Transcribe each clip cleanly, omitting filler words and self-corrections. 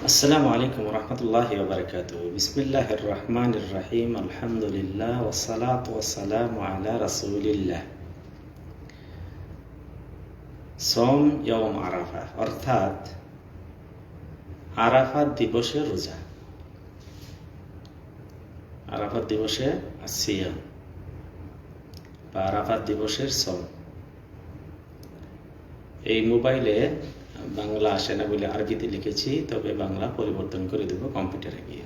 আসসালামু আলাইকুম রহমতুল্লাহি ওয়া বারাকাতুহু। বিসমিল্লাহির রহমানির রহিম। আলহামদুলিল্লাহ ওয়াসসালাতু ওয়াসসালামু আলা রাসূলিল্লাহ। সওম ইয়াউম আরাফা, অর্থাৎ আরাফাত দিবসে রোজা। আরাফাত দিবসে সিয়াম বা আরাফাত দিবসের সওম। এই মোবাইলে বাংলা আসে না বলে আরবিতে লিখেছি, তবে বাংলা পরিবর্তন করে দেব কম্পিউটারে গিয়ে।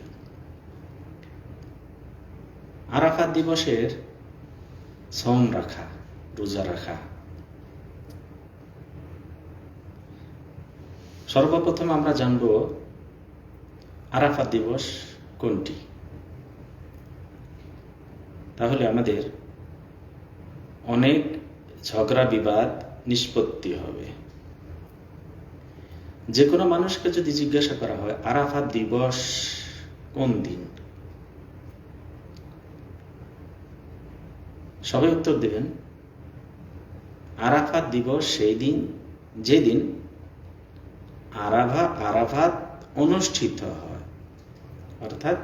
আরাফাত দিবসের সওম রাখা, রোজা রাখা। সর্বপ্রথম আমরা জানব আরাফাত দিবস কোনটি। তাহলে আমাদের অনেক ঝগড়া বিবাদ নিষ্পত্তি হবে। যে কোনো মানুষকে যদি জিজ্ঞাসা করা হয় আরাফাত দিবস কোন দিন, সবাই উত্তর দেবেন আরাফাত দিবস সেই দিন যেদিন আরাফাত অনুষ্ঠিত হয়, অর্থাৎ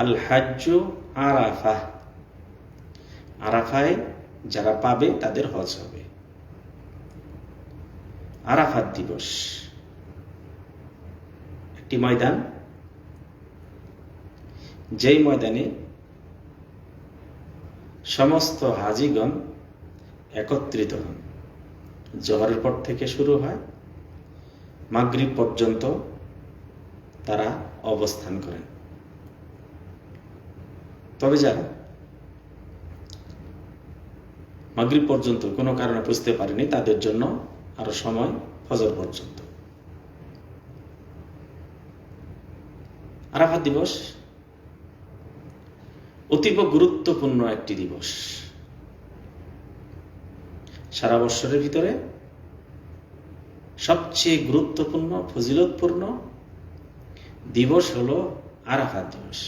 আল হাজ্জু আরাফা। আরাফায় যারা পাবে তাদের হজ হবে। আরাফাত দিবস একটি ময়দান, যেই ময়দানে সমস্ত হাজিগণ একত্রিত হন। জোহরের পর থেকে শুরু হয়, মাগরিব পর্যন্ত তারা অবস্থান করেন। তবে যারা মাগরিব পর্যন্ত কোনো কারণে বুঝতে পারেনি, তাদের জন্য আরো সময় ফজর পর্যন্ত। আরাফাত দিবস অতীব গুরুত্বপূর্ণ একটি দিবস। সারা বৎসরের ভিতরে সবচেয়ে গুরুত্বপূর্ণ ফজিলতপূর্ণ দিবস হলো আরাফাত দিবস।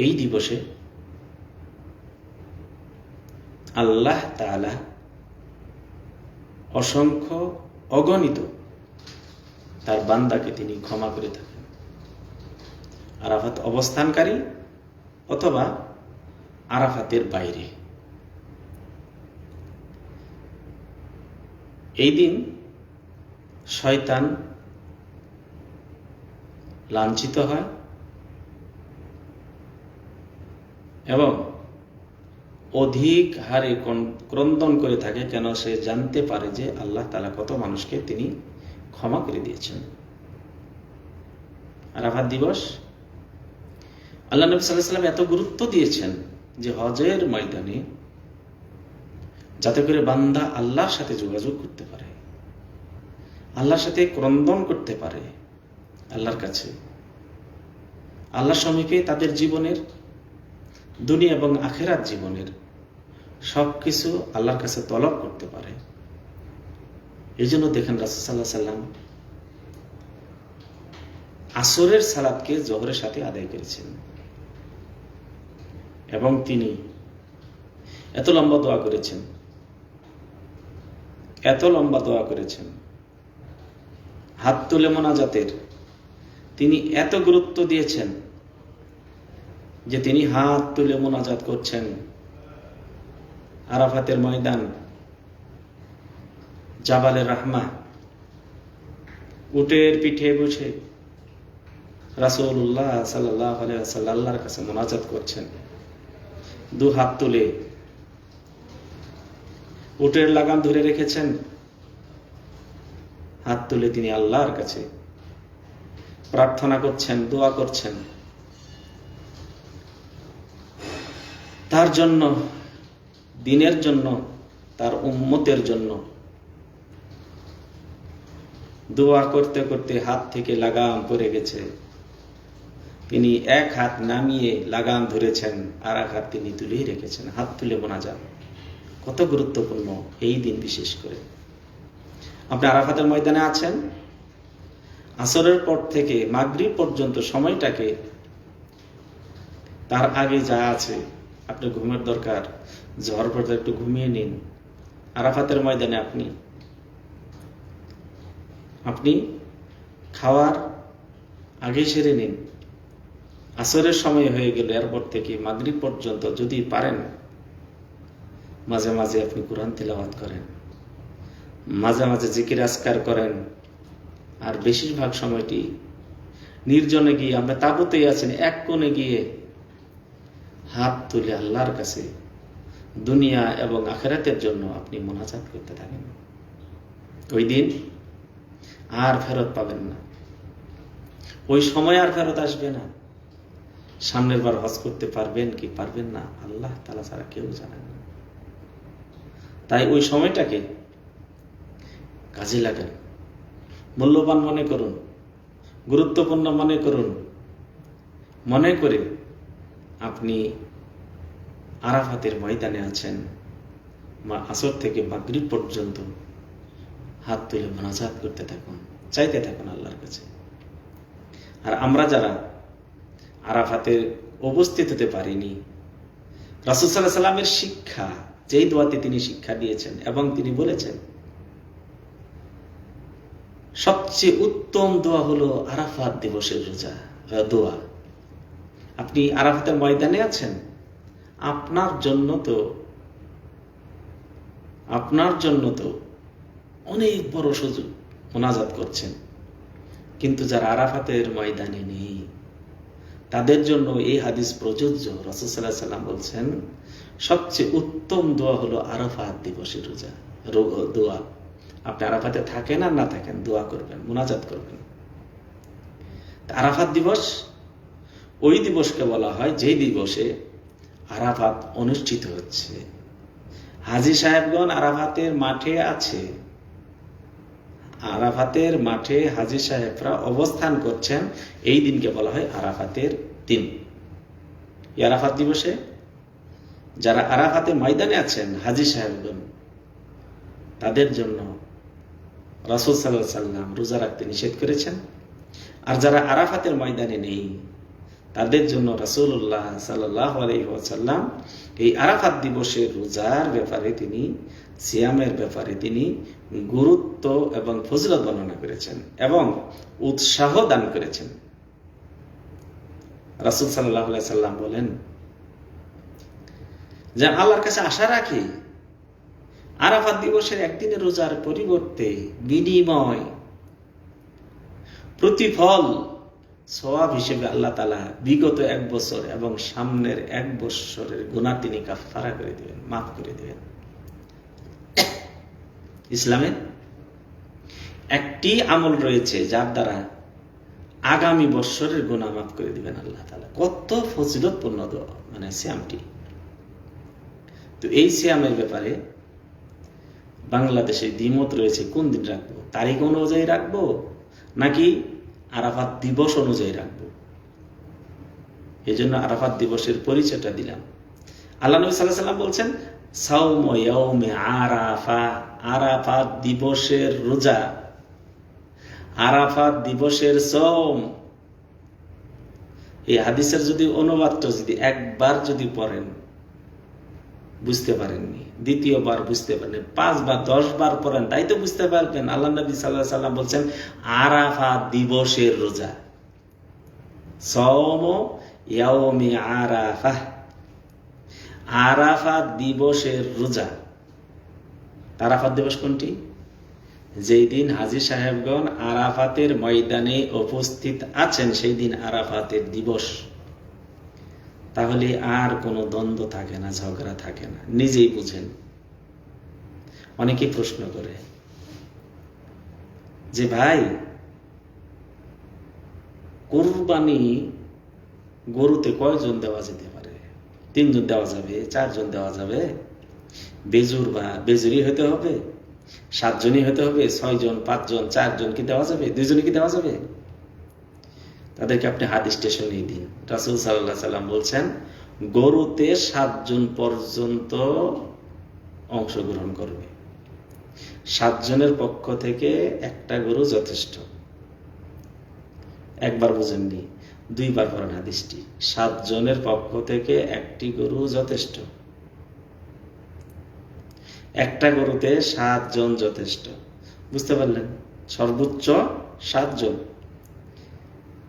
এই দিবসে আল্লাহ তাআলা অসংখ্য অগণিত তার বান্দাকে তিনি ক্ষমা করে থাকেন, আরাফাত অবস্থানকারী অথবা আরাফাতের বাইরে। এই দিন শয়তান লাঞ্ছিত হয় এবং অধিক হারে ক্রন্দন করে থাকে, কেন সে জানতে পারে যে আল্লাহ তাআলা কত মানুষকে তিনি ক্ষমা করে দিয়েছেন। আরাফাত দিবস আল্লাহ নবী সাল্লাল্লাহু আলাইহি ওয়াসাল্লাম এত গুরুত্ব দিয়েছেন যে হজের ময়দানে যাতে করে বান্দা আল্লাহর সাথে যোগাযোগ করতে পারে, আল্লাহর সাথে ক্রন্দন করতে পারে, আল্লাহর কাছে, আল্লাহর সমীপে তাদের জীবনের দুনিয়া এবং আখিরাত জীবনের সবকিছু আল্লাহর কাছে তলব করতে পারে। এই জন্য দেখেন রাসূল সাল্লাল্লাহু আলাইহি ওয়াসাল্লাম আসরের সালাতকে জোহরের সাথে আদায় করেছেন এবং তিনি এত লম্বা দোয়া করেছেন, এত লম্বা দোয়া করেছেন, হাত তুলে মোনাজাতের তিনি এত গুরুত্ব দিয়েছেন যে তিনি হাত তুলে মোনাজাত করছেন আরাফাতের ময়দান, জাবালে রাহমা, উটের পিঠে বসে রাসূলুল্লাহ সাল্লাল্লাহু আলাইহি ওয়াসাল্লাম আল্লাহর কাছে মোনাজাত করছেন। দু হাত তুলে উটের লাগাম ধরে রেখেছেন, হাত তুলে তিনি আল্লাহর কাছে প্রার্থনা করছেন, দোয়া করছেন তার জন্য, দ্বীনের জন্য, তার উম্মতের জন্য। দোয়া করতে করতে হাত থেকে লাগাম পড়ে গেছে, তিনি এক হাত নামিয়ে লাগাম ধরেছেন, আর এক হাত তিনি তুলেই রেখেছেন। হাত তুলে মোনাজাত কত গুরুত্বপূর্ণ এই দিন। বিশেষ করে আপনি আরাফাতের ময়দানে আছেন, আসরের পর থেকে মাগরিব পর্যন্ত সময়টাকে, তার আগে যা আছে আপনি ঘুমের দরকার, ঝড় পর্যন্ত একটু ঘুমিয়ে নিন। আরাফাতের ময়দানে আপনি আপনি খাওয়ার আগে সেরে নিন। আসরের সময় হয়ে গেল, এরপর থেকে মাগরিব পর্যন্ত যদি পারেন মাঝে মাঝে আপনি কোরআন তিলাওয়াত করেন, মাঝে মাঝে জিকির আজকার করেন। আর বেশিরভাগ সময়টি নির্জনে গিয়ে, আমরা তাবুতেই আছেন, এক কোণে গিয়ে হাত তুলে আল্লাহর কাছে দুনিয়া এবং আখিরাতের জন্য আপনি মোনাজাত করতে থাকেন। ওই দিন আর ফেরত পাবেন না, ওই সময় আর ফেরত আসবে না। সামনের বার হজ করতে পারবেন কি পারবেন না আল্লাহ তাআলা ছাড়া কেউ জানেন না। তাই ওই সময়টাকে কাজে লাগান, মূল্যবান মনে করুন, গুরুত্বপূর্ণ মনে করুন। মনে করে আপনি আরাফাতের ময়দানে আছেন, আসর থেকে মাগরিব পর্যন্ত হাত তুলে মোনাজাত করতে থাকুন, চাইতে থাকুন আল্লাহর কাছে। আর আমরা যারা আরাফাতের উপস্থিত হতে পারিনি, রাসূল সাল্লাল্লাহু আলাইহি সাল্লামের শিক্ষা, যেই দোয়াতে তিনি শিক্ষা দিয়েছেন এবং তিনি বলেছেন সবচেয়ে উত্তম দোয়া হলো আরাফাত দিবসের রোজা দোয়া। আপনি আরাফাতের ময়দানে আছেন, আপনার জন্য তো অনেক বড় সুযোগ, মোনাজাত করছেন। কিন্তু যারা আরাফাতের ময়দানে নেই তাদের জন্য এই হাদিস প্রযোজ্য। রাসূল সাল্লাল্লাহু আলাইহি সাল্লাম বলছেন সবচেয়ে উত্তম দোয়া হলো আরাফাত দিবসের রোজা দোয়া। আপনি আরাফাতে থাকেন আর না থাকেন, দোয়া করবেন, মুনাজাত করবেন। আরাফাত দিবস ওই দিবসকে বলা হয় যে দিবসে আরাফাত অনুষ্ঠিত হচ্ছে। হাজী সাহেবগণ আরাফাতের মাঠে আছে, আরাফাতের মাঠে হাজী সাহেবরা অবস্থান করছেন, এই দিনকে বলা হয় আরাফাতের দিন। এই আরাফাত দিবসে যারা আরাফাতের ময়দানে আছেন হাজী সাহেবগণ, তাদের জন্য রাসূল সাল্লাল্লাহু আলাইহি সাল্লাম রোজা রাখতে নিষেধ করেছেন। আর যারা আরাফাতের ময়দানে নেই তাদের জন্য রাসূলুল্লাহ সাল্লাল্লাহু আলাইহি ওয়াসাল্লাম এই আরাফাত দিবসের রোজার ব্যাপারে, তিনি সিয়ামের ব্যাপারে তিনি গুরুত্ব এবং ফজিলত বর্ণনা করেছেন এবং উৎসাহ দান করেছেন। রাসূল সাল্লাল্লাহু আলাইহি সাল্লাম বলেন যে আল্লাহর কাছে আশা রাখি আরাফাত দিবসের একদিনের রোজার পরিবর্তে বিনিময় প্রতিফল সওয়াব হিসেবে আল্লাহ তাআলা বিগত 1 বছর এবং সামনের 1 বছরের গুনাহ তিনি কাফারা করে দিবেন, মাফ করে দিবেন। ইসলামে একটি আমল রয়েছে যার দ্বারা আগামী বছরের গুনাহ মাফ করে দিবেন আল্লাহ তাআলা। কত ফজিলতপূর্ণ দোয়া, মানে সিয়ামটি। তো এই সিয়ামের ব্যাপারে বাংলাদেশে দ্বিমত রয়েছে, কোন দিন রাখবো, তারিখ অনুযায়ী রাখবো নাকি আরাফাত দিবস অনুযায়ী রাখবো। এই জন্য আরাফাত দিবসের পরিচয়টা দিলাম। আল্লাহ নবী সাল্লাল্লাহু আলাইহি ওয়াসাল্লাম বলছেন সাওমু ইয়াউমে আরাফা, আরাফাত দিবসের রোজা, আরাফাত দিবসের সওম। এই হাদিসের যদি অনুবাদটা যদি একবার যদি পড়েন বুঝতে পারেননি, দ্বিতীয়বার বুঝতে পারেন, 5 বা 10 বার পড়েন তাই তো বুঝতে পারবেন। আল্লাহ নবী সাল্লাল্লাহু আলাইহি ওয়াসাল্লাম বলছেন আরাফাত দিবসের রোজা, সাওমু ইয়াউমি আরাফা, আরাফাত দিবসের রোজা। আরাফাত দিবস কোনটি? যেই দিন হাজী সাহেবগণ আরাফাতের ময়দানে উপস্থিত আছেন সেই দিন আরাফাতের দিবস। তাহলে আর কোনো দ্বন্দ্ব থাকে না, ঝগড়া থাকে না, নিজেই বুঝেন। অনেকেই প্রশ্ন করে যে ভাই কুরবানি গরুতে কয়জন দেওয়া যেতে পারে? 3 জন দেওয়া যাবে, 4 জন দেওয়া যাবে? বেজুর বা বেজুরি হতে হবে? 7 জনই হতে হবে? 6 জন, 5 জন, 4 জন কি দেওয়া যাবে? 2 জনই কি দেওয়া যাবে? তাদেরকে আপনি হাদিস স্টেশনে দিন। রাসূল সাল্লাল্লাহু আলাইহি সাল্লাম বলছেন গরুতে 7 জন পর্যন্ত অংশগ্রহণ করবে। 7 জনের পক্ষ থেকে একটা গরু যথেষ্ট। একবার বুঝেননি, 2 বার পড়েন হাদিসটি। 7 জনের পক্ষ থেকে একটি গরু যথেষ্ট। একটা গরুতে 7 জন যথেষ্ট। বুঝতে পারলেন? সর্বোচ্চ 7 জন।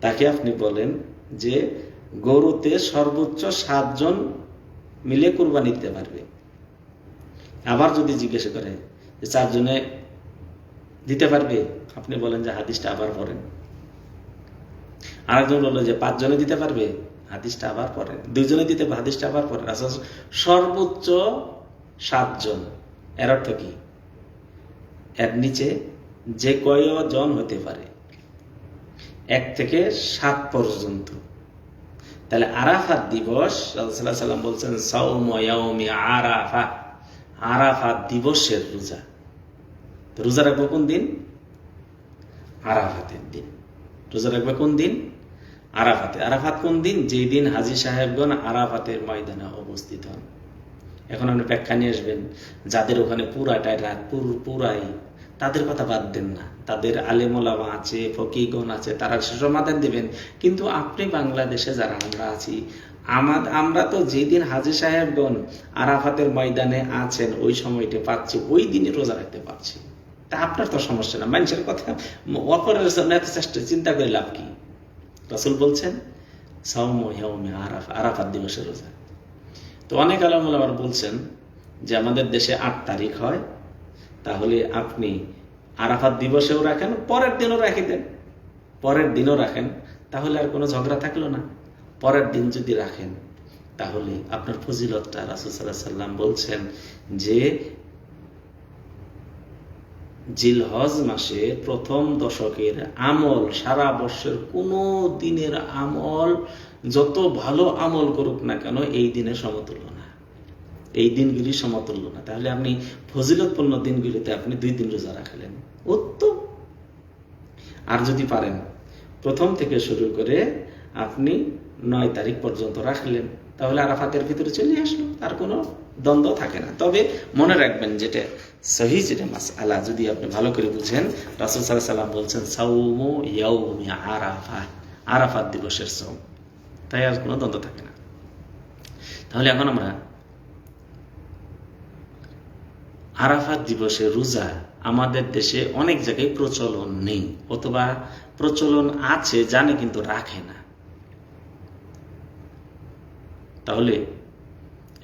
তাকে আপনি বলেন যে গরুতে সর্বোচ্চ 7 জন মিলে কুরবানি দিতে পারবে। আবার যদি জিজ্ঞেস করে যে 4 জনে দিতে পারবে, আপনি বলেন যে হাদিসটা আবার পড়েন। আরেকজন বললো যে 5 জনে দিতে পারবে, হাদিসটা আবার পড়েন। 2 জনে দিতে পারবে, হাদিসটা আবার পড়েন। সর্বোচ্চ 7 জন, এর অর্থ কি? এর নিচে যে কয়জন হতে পারে, 1 থেকে 7 পর্যন্ত। তাহলে আরাফাত দিবস, রাসূলুল্লাহ সাল্লাল্লাহু আলাইহি ওয়াসাল্লাম বলছেন সাওমু ইয়াউমি আরাফা, আরাফাত দিবসের রোজা। তো রোজা রাখবো কোন দিন? আরাফাতের দিন। রোজা রাখবে কোন দিন? আরাফাতে। আরাফাত কোন দিন? যেই দিন হাজী সাহেবগণ আরাফাতের ময়দানে উপস্থিত হন। এখন আপনি ব্যাখ্যা নিয়ে আসবেন, যাদের ওখানে পুরাটাই রাত, পুরাই, তাদের কথা বাদ দেন না, তাদের আলেম ওলামা আছে, ফকিগণ আছে, তারা সমাধান দিবেন। কিন্তু আপনি বাংলাদেশে যারা আমরা আছি, আমরা তো যেদিন হাজী সাহেবগণ আরাফাতের ময়দানে আছেন ওই সময়টা পাচ্ছি, ওই দিনই রোজা রাখতে পারছি। তা আপনার তো সমস্যা না, মানুষের কথা অপরের জন্য এত চেষ্টা চিন্তা করে লাভ কি? রাসূল বলছেন সাওমু ইয়াউমি আরাফা, আরাফাত দিবসের রোজা। তো অনেক আলেম ওলামা বলছেন যে আমাদের দেশে 8 তারিখ হয়, তাহলে আপনি আরাফাত দিবসেও রাখেন, পরের দিনও রাখি দেন, পরের দিনও রাখেন, তাহলে আর কোনো ঝগড়া থাকলো না। পরের দিন যদি রাখেন তাহলে আপনার ফজিলতটা, রাসূল সাল্লাল্লাহু আলাইহি ওয়াসাল্লাম বলছেন যে জিলহজ মাসে প্রথম দশকের আমল, সারা বর্ষের কোনো দিনের আমল যত ভালো আমল করুক না কেন এই দিনের সমতুল্য না, এই দিনগুলি সমতুল্য না। তাহলে আপনি ফজিলতপূর্ণ দিনগুলিতে আপনি 2 দিন রোজা রাখলেন, উত্তম। আর যদি পারেন প্রথম থেকে শুরু করে আপনি 9 তারিখ পর্যন্ত রাখলেন, তাহলে আরাফাতের ভিতরে চলে আসলো, তার কোনো দ্বন্দ্ব থাকে না। তবে মনে রাখবেন, যেটা সহিহ, যেটা মাসআলা যদি আপনি ভালো করে বুঝেন, রাসূল সাল্লাল্লাহু আলাইহি ওয়াসাল্লাম বলছেন সাওমু ইয়াউমি আরাফা, আরাফাত দিবসের সওম, তাই আর কোনো দ্বন্দ্ব থাকে না। তাহলে এখন আমরা আরাফাত দিবসের রোজা আমাদের দেশে অনেক জায়গায় প্রচলন নেই, অথবা প্রচলন আছে জানে কিন্তু রাখে না। তাহলে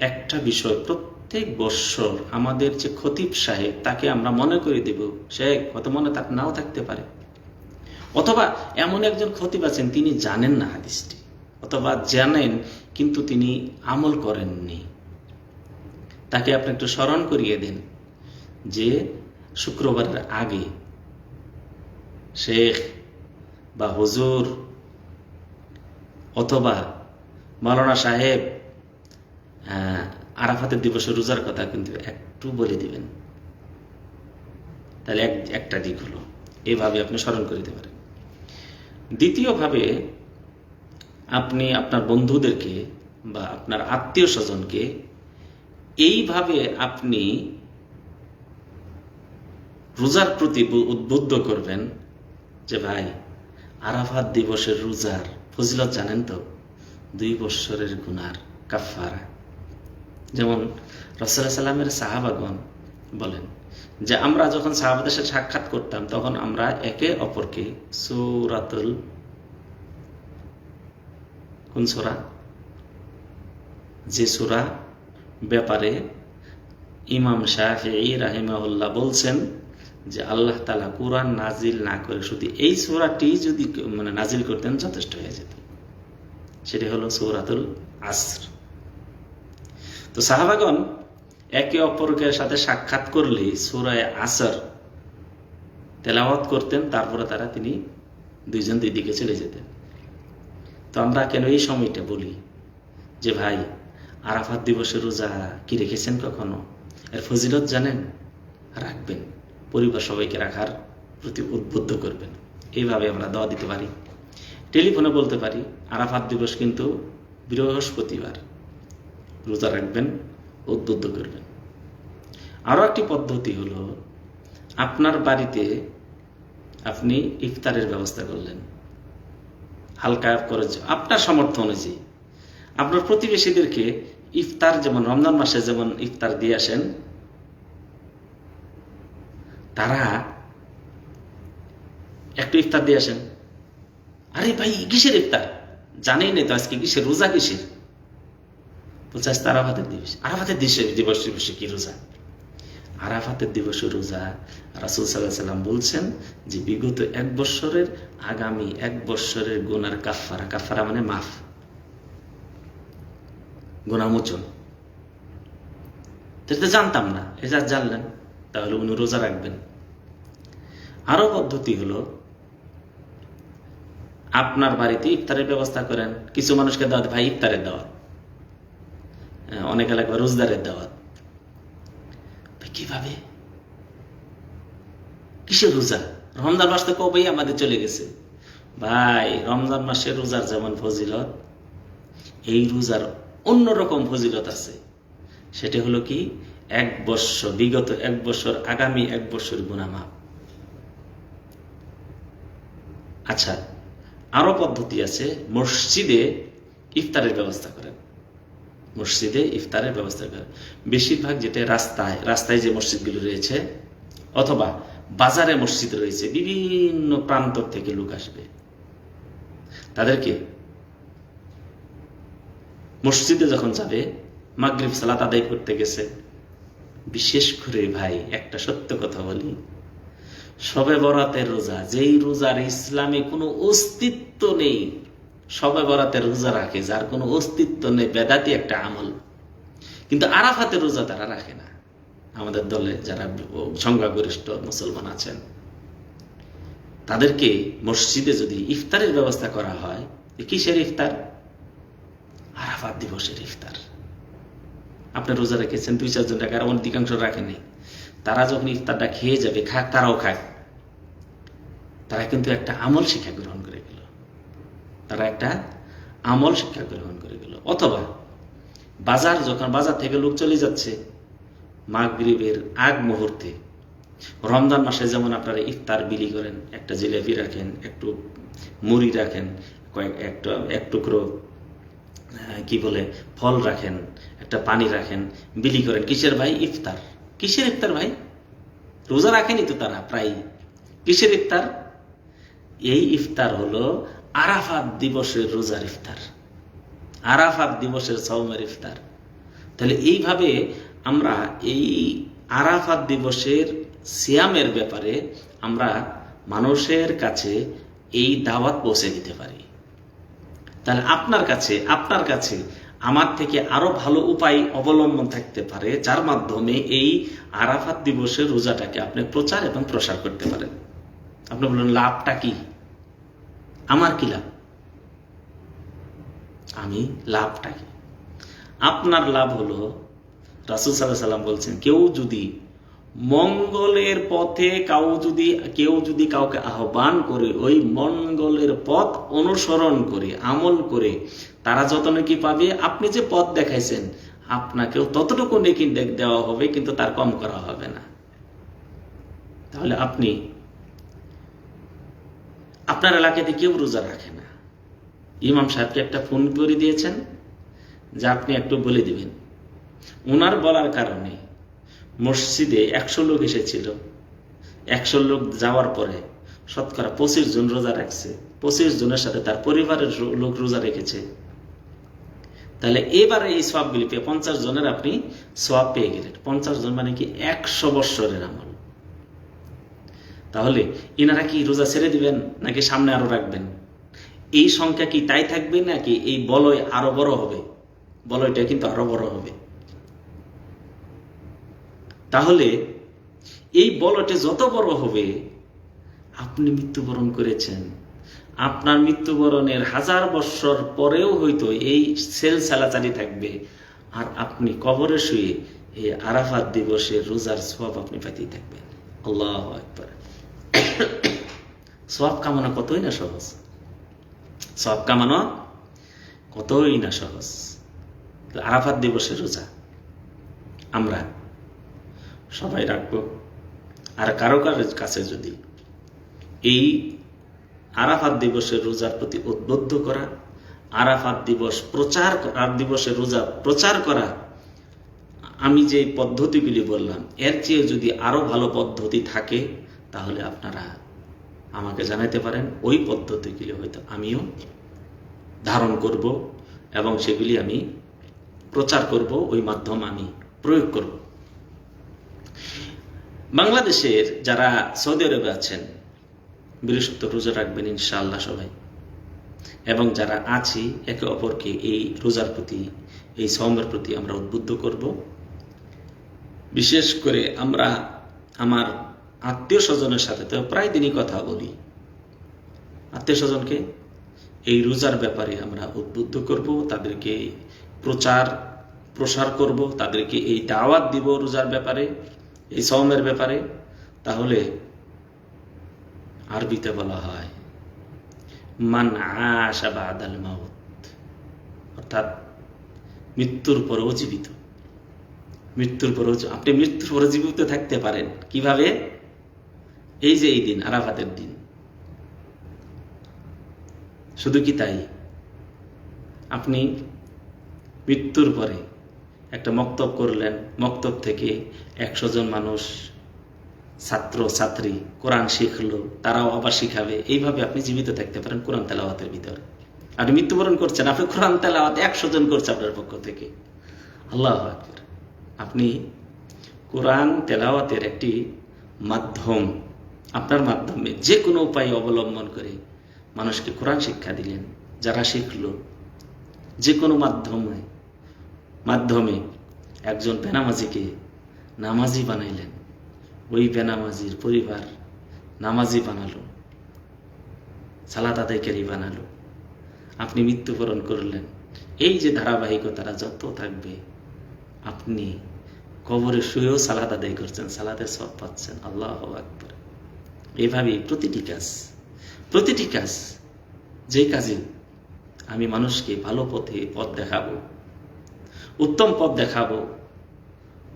একটা বিষয়, প্রত্যেক বৎসর আমাদের যে খতিব সাহেব, তাকে আমরা মনে করে দেব, সে হয়তো মনে তার নাও থাকতে পারে, অথবা এমন একজন খতিব আছেন তিনি জানেন না হাদিসটি, অথবা জানেন কিন্তু তিনি আমল করেননি, তাকে আপনি একটু স্মরণ করিয়ে দেন যে শুক্রবারের আগে শেখ বা হুজুর অথবা মাওলানা সাহেব আরাফাতের দিবসে রোজার কথা কিন্তু একটু বলে দিবেন। তাহলে একটা দিক হলো, এইভাবে আপনি স্মরণ করে দিতে পারেন। দ্বিতীয়ভাবে, আপনি আপনার বন্ধুদেরকে বা আপনার আত্মীয় স্বজনকে এইভাবে আপনি রোজার প্রতি উদ্বুদ্ধ করবেন যে ভাই, আরাফাত দিবসের রোজার ফজিলত জানেন তো? 2 বৎসরের গুনার কাফারা। যেমন রাসূলুল্লাহ সাল্লামের সাহাবাগণ বলেন যে আমরা যখন সাহাবাদের সাথে সাক্ষাৎ করতাম তখন আমরা একে অপরকে সূরাতুল, কোন সূরা? যে সূরা ব্যাপারে ইমাম শাফিঈ রাহিমাহুল্লাহ বলছেন যে আল্লাহ তাআলা কুরআন নাজিল না করে শুধু এই সূরাটি যদি নাজিল করতেন যথেষ্ট হয়ে যেত, সেটি হলো সূরাতুল আসর। তো সাহাবাগণ একে অপরের সাথে সাক্ষাৎ করলে সূরা আসর তেলাওয়াত করতেন, তারপরে তিনি 2 জন 2 দিকে চলে যেতেন। তো আমরা কেন এই সময়টা বলি যে ভাই, আরাফাত দিবসের রোজা কি রেখেছেন কখনো? এর ফজিলত জানেন? রাখবেন, পরিবার সবাইকে রাখার প্রতি উদ্বুদ্ধ করবেন। এইভাবে আমরা দোয়া দিতে পারি, টেলিফোনে বলতে পারি আরাফাত দিবস কিন্তু বৃহস্পতিবার, রোজা রাখবেন, উদ্বুদ্ধ করবেন। আরও একটি পদ্ধতি হলো, আপনার বাড়িতে আপনি ইফতারের ব্যবস্থা করলেন, হালকা করে আপনার সামর্থ্য অনুযায়ী। আপনার প্রতিবেশীদেরকে ইফতার, যেমন রমজান মাসে যেমন ইফতার দিয়ে আসেন, তারা একটু ইফতার দিয়ে আসেন। আরে ভাই কিসের ইফতার? জানেই না তো আজকে কিসের রোজা, কিসের? বলছে আজকে আরাফাতের দিবস। আরাফাতের দিবসে কি রোজা? আরাফাতের দিবসে রোজা রাসূল সাল্লাল্লাহু আলাইহি সাল্লাম বলছেন যে বিগত 1 বৎসরের আগামী 1 বৎসরের গুনার কাফফারা, কাফফারা মানে মাফ, গুনাহ মোচন। এটা জানতাম না, এটা জানলেন, তাহলে উনি রোজা রাখবেন। আরো পদ্ধতি হলো, আপনার বাড়িতে ইফতারের ব্যবস্থা করেন, কিছু মানুষকে দাওয়াত, ভাই ইফতারের দাওয়াত, অনেক এলাকায় রোজদারের দাওয়াত। কিভাবে? কিসের রোজা? রমজান মাস তো কবেই আমাদের চলে গেছে ভাই। রমজান মাসের রোজার যেমন ফজিলত, এই রোজার অন্যরকম ফজিলত আছে। সেটা হলো কি, 1 বৎসর, বিগত 1 বৎসর আগামী 1 বৎসর গুনাহ মাফ। আচ্ছা, আরো পদ্ধতি আছে, মসজিদে ইফতারের ব্যবস্থা করেন। মসজিদে ইফতারের ব্যবস্থা করেন। বেশিরভাগ যেটা রাস্তায় যে মসজিদগুলো রয়েছে, অথবা বাজারে মসজিদ রয়েছে, বিভিন্ন প্রান্ত থেকে লোক আসবে, তাদেরকে মসজিদে যখন যাবে, মাগরিব সালাত আদায় করতে গেছে, বিশেষ করে ভাই একটা সত্য কথা বলি, শবে বরাতের রোজা, যেই রোজার ইসলামে কোনো অস্তিত্ব নেই, শবে বরাতের রোজা রাখে যার কোনো অস্তিত্ব নেই, বেদাতি একটা আমল, কিন্তু আরাফাতের রোজা তারা রাখে না। আমাদের দলে যারা সংখ্যাগরিষ্ঠ মুসলমান আছেন, তাদেরকে মসজিদে যদি ইফতারের ব্যবস্থা করা হয়, কিসের ইফতার? আরাফাত দিবসের ইফতার। আপনি রোজা রেখেছেন 2-4 জন টাকা, আর অধিকাংশ রাখেনি, তারা যখন ইফতারটা খেয়ে যাবে, খাক, তারাও খাক, তারা কিন্তু একটা আমল শিক্ষা গ্রহণ করে গেল, তারা একটা আমল শিক্ষা গ্রহণ করে গেল। অথবা বাজার থেকে লোক চলে যাচ্ছে মাগরিবের আগ মুহূর্তে, রমজান মাসে যেমন আপনারা ইফতার বিলি করেন, একটা জিলাপি রাখেন, একটু মুড়ি রাখেন, এক টুকরো কি বলে ফল রাখেন, একটা পানি রাখেন, বিলি করেন। কিসের ভাই? ইফতার। কিসের ইফতার ভাই? রোজা রাখেনি তো তারা প্রায়। কিসের ইফতার? এই ইফতার হলো আরাফাত দিবসের রোজার ইফতার, আরাফাত দিবসের সাওমের ইফতার। তাহলে এইভাবে আমরা এই আরাফাত দিবসের সিয়ামের ব্যাপারে আমরা মানুষের কাছে এই দাওয়াত পৌঁছে দিতে পারি। তাহলে আপনার কাছে আমার থেকে আরো ভালো উপায় অবলম্বন থাকতে পারে, যার মাধ্যমে এই আরাফাত দিবসের রোজাটাকে আপনি প্রচার এবং প্রসার করতে পারেন। আপনি বলুন লাভটা কি? আমার কি লাভ? লাভটা কি? আপনার লাভ হলো, রাসূল সাল্লাল্লাহু আলাইহি সাল্লাম বলছেন, কেউ যদি মঙ্গলের পথে কেউ যদি কাউকে আহ্বান করে, ওই মঙ্গলের পথ অনুসরণ করে, আমল করে, তারা যত নেকি পাবে, আপনি যে পথ দেখাইছেন আপনাকেও ততটুকু নেকি দেওয়া হবে, কিন্তু তার কম করা হবে না। তাহলে আপনার এলাকাতে কেউ রোজা রাখে না, ইমাম সাহেবকে একটা ফোন করে দিয়েছেন যে আপনি একটু বলে দিবেন। ওনার বলার কারণে মসজিদে 100 লোক এসেছিল, 100 লোক যাওয়ার পরে শতকরা 25 জন রোজা রাখছে, 25 জনের সাথে তার পরিবারের লোক রোজা রেখেছে। তাহলে এবারে এই সওয়াবগুলি পেয়ে 50 জনের আপনি সওয়াব পেয়ে গেলেন। 50 জন মানে কি 100 বৎসরের আমল। তাহলে ইনারা কি রোজা ছেড়ে দিবেন নাকি সামনে আরো রাখবেন? এই সংখ্যা কি তাই থাকবে নাকি এই বলয় আরো বড় হবে? বলয়টা কিন্তু আরো বড় হবে। তাহলে এই বলয়টা যত বড় হবে, আপনি মৃত্যুবরণ করেছেন, আপনার মৃত্যুবরণের 1000 বৎসর পরেও হয়তো এই সেল চালাচালি থাকবে, আর আপনি কবরে শুয়ে এই আরাফাত দিবসের রোজার সওয়াব আপনি পাইতেই থাকবেন। আল্লাহু আকবার। সওয়াব কামানো কতই না সহজ, সওয়াব কামানো কতই না সহজ। আরাফাত দিবসের রোজা আমরা সবাই রাখবো। আর কারো কাছে যদি এই আরাফাত দিবসের রোজার প্রতি উদ্বুদ্ধ করা, আরাফাত দিবসের রোজা প্রচার করা, আমি যে পদ্ধতিগুলি বললাম এর চেয়ে যদি আরো ভালো পদ্ধতি থাকে, তাহলে আপনারা আমাকে জানাতে পারেন। ওই পদ্ধতিগুলি হয়তো আমিও ধারণ করব এবং সেগুলি আমি প্রচার করব, ওই মাধ্যম আমি প্রয়োগ করব। বাংলাদেশের যারা সৌদি আরবে আছেন বৃহস্পতিবার রোজা রাখবেন ইনশাআল্লাহ সবাই, এবং যারা আছি একে অপরকে এই রোজার প্রতি, এই সওমের প্রতি আমরা উদ্বুদ্ধ করব। বিশেষ করে আমরা আমার আত্মীয় স্বজনের সাথে তো প্রায় দিনই কথা বলি, আত্মীয় স্বজনকে এই রোজার ব্যাপারে আমরা উদ্বুদ্ধ করব, তাদেরকে প্রসার করব, তাদেরকে এই দাওয়াত দিব রোজার ব্যাপারে, এই সওমের ব্যাপারে। তাহলে আরবিতে বলা হয় মান আশা বাদাল মাউত, অর্থাৎ মৃত্যুর পরেও জীবিত। মৃত্যুর পরেও আপনি মৃত্যুর পরে জীবিত থাকতে পারেন কিভাবে? এই যে এই দিন আরাফাতের দিন। শুধু কি তাই, আপনি মৃত্যুর পরে একটা মক্তব করলেন, মক্তব থেকে 100 জন মানুষ, ছাত্র ছাত্রী কোরআন শিখলো, তারাও আবার শিখাবে। এইভাবে আপনি জীবিত থাকতে পারেন কোরআন তেলাওয়াতের ভিতরে। আপনি মৃত্যুবরণ করছেন, আপনি কোরআন তেলাওয়াত 100 জন করছে আপনার পক্ষ থেকে। আল্লাহু আকবার। আপনি কোরআন তেলাওয়াতের একটি মাধ্যম, আপনার মাধ্যমে যে কোনো উপায় অবলম্বন করে মানুষকে কোরআন শিক্ষা দিলেন। যারা শিখলো, যে কোনো মাধ্যমে একজন বেনামাজিকে নামাজি বানাইলেন, ওই বেনামাজির পরিবার নামাজি বানালো, সালাত আদায়কারী বানালো, আপনি মৃত্যুবরণ করলেন। এই যে ধারাবাহিকতাটা যত থাকবে, আপনি কবরে শুয়েও সালাত আদায় করছেন, সালাতের সওয়াব পাচ্ছেন। আল্লাহু আকবার। এইভাবেই প্রতিটি কাজ, যে কাজে আমি মানুষকে ভালো পথ দেখাবো, উত্তম পথ দেখাবো,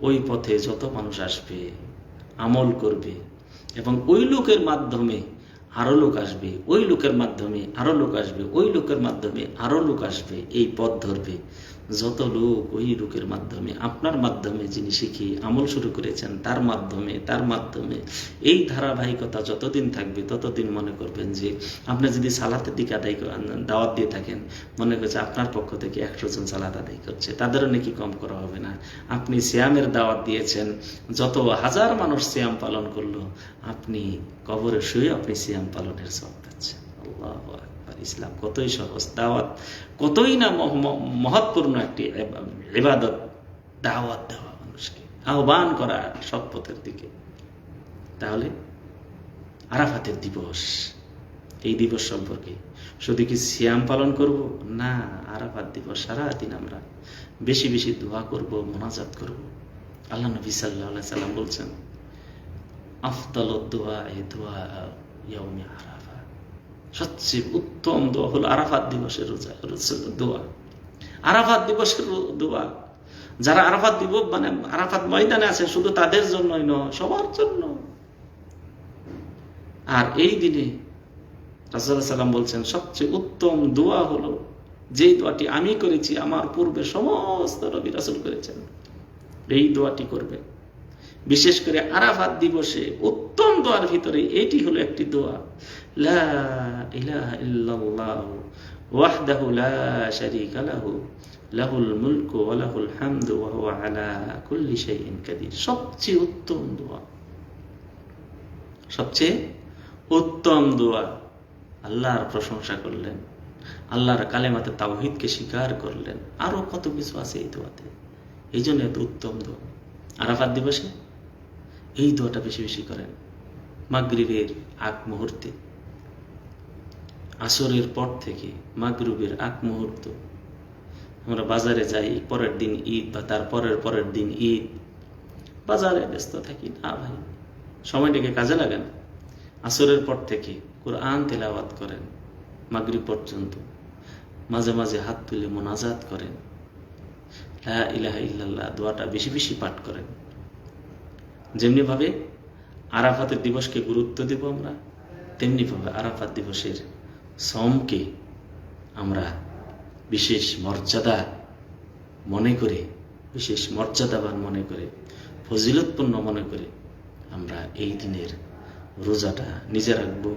ওই পথে যত মানুষ আসবে, আমল করবে, এবং ওই লোকের মাধ্যমে আরো লোক আসবে, ওই লোকের মাধ্যমে আরো লোক আসবে, ওই লোকের মাধ্যমে আরো লোক আসবে, এই পথ ধরবে। যত লোক ওই লোকের মাধ্যমে, আপনার মাধ্যমে যিনি শিখে আমল শুরু করেছেন তার মাধ্যমে এই ধারাবাহিকতা যতদিন থাকবে, ততদিন মনে করবেন যে আপনি যদি সালাতের দিকে দাওয়াত দিয়ে থাকেন, মনে করছে আপনার পক্ষ থেকে 100 জন সালাত আদায় করছে, তাদেরও নাকি কম করা হবে না। আপনি সিয়ামের দাওয়াত দিয়েছেন, যত হাজার মানুষ সিয়াম পালন করলো, আপনি কবরে শুয়ে আপনি সিয়াম পালনের সওয়াব পাচ্ছেন। আল্লাহু আকবার। ইসলাম কতই সহজ, দাওয়াত কতই না মহৎপূর্ণ একটি ইবাদত। দাওয়াত দেওয়া, মানুষকে আহ্বান করা সৎ পথের দিকে। তাহলে আরাফাতের দিবস, এই দিবস সম্পর্কে শুধু কি সিয়াম পালন করব না, আরাফাত দিবস সারাদিন আমরা বেশি বেশি দোয়া করব, মোনাজাত করব। আল্লাহ নবী সাল্লাল্লাহু আলাইহি সাল্লাম বলছেন, আফদালুদ দুআ ইয়াউমি আরাফা, সবচেয়ে উত্তম দোয়া হলো আরাফাত দিবসের দোয়া। আরাফাত দিবসের দোয়া, যারা আরাফাত আরাফাত ময়দানে আছে, শুধু তাদের জন্যই নয়, সবার জন্য। আর এই দিনে রাসূলুল্লাহ সাল্লাম বলছেন, সবচেয়ে উত্তম দোয়া হলো যেই দোয়াটি আমি করেছি, আমার পূর্বে সমস্ত নবী রাসূল করেছেন, এই দোয়াটি করবে। বিশেষ করে আরাফাত দিবসে উত্তম দোয়ার ভিতরে এটি হলো একটি দোয়া, লা ইলাহা ইল্লাল্লাহু ওয়াহদাহু লা শারীকা লাহু লাহুল মুলকু ওয়া লাহুল হামদু ওয়া হুয়া আলা কুল্লি শাইইন কাদির। সবচেয়ে উত্তম দোয়া, সবচেয়ে উত্তম দোয়া। আল্লাহর প্রশংসা করলেন, আল্লাহর কালেমাতে তাওহীদকে স্বীকার করলেন, আরো কত কিছু আছে এই দোয়াতে। এই জন্য এত উত্তম দোয়া। আরাফাত দিবসে এই দোয়াটা বেশি বেশি করেন। মাগরিবের আগ মুহূর্তে, আসরের পর থেকে মাগরিবের আগ মুহূর্ত আমরা বাজারে যাই, পরের দিন ঈদ বা তার পরের দিন ঈদ, বাজারে ব্যস্ত থাকি না ভাই, সময়টাকে কাজে লাগান। আসরের পর থেকে কোরআন তেলাওয়াত করেন মাগরিব পর্যন্ত, মাঝে মাঝে হাত তুলে মোনাজাত করেন, লা ইলাহা ইল্লাল্লাহ দোয়াটা বেশি বেশি পাঠ করেন। যেমনি ভাবে আরাফাতের দিবসকে গুরুত্ব দেব আমরা, তেমনি ভাবে আরাফাত দিবসের সওমকে আমরা বিশেষ মর্যাদা মনে করে, বিশেষ মর্যাদাবান মনে করে, ফজিলতপূর্ণ মনে করে আমরা এই দিনের রোজাটা নিজে রাখবো,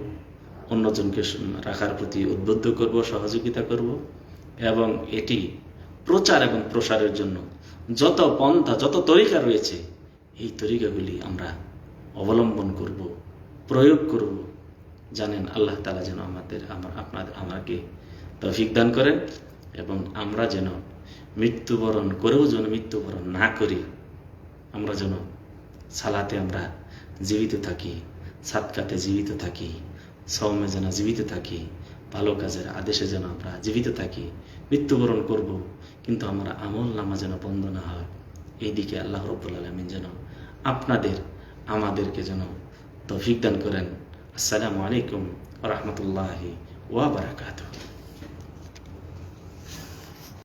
অন্যজনকে রাখার প্রতি উদ্বুদ্ধ করব, সহযোগিতা করব, এবং এটি প্রচার এবং প্রসারের জন্য যত পন্থা, যত তরিকা রয়েছে, এই তরিকাগুলি আমরা অবলম্বন করব, প্রয়োগ করব। জানেন আল্লাহ তাআলা যেন আমাকে তৌফিক দান করেন, এবং আমরা যেন মৃত্যুবরণ করেও যেন মৃত্যুবরণ না করি। আমরা যেন সালাতে আমরা জীবিত থাকি, সাদকাতে জীবিত থাকি, সওমে যেন জীবিত থাকি, ভালো কাজের আদেশে যেন আমরা জীবিত থাকি। মৃত্যুবরণ করব, কিন্তু আমার আমল নামা যেন বন্ধ না হয়। এই দিকে আল্লাহ রাব্বুল আলামিন যেন আমাদেরকে যেন তৌফিক দান করেন। আসসালামু আলাইকুম ওয়া রাহমাতুল্লাহি ওয়া বারাকাতুহু।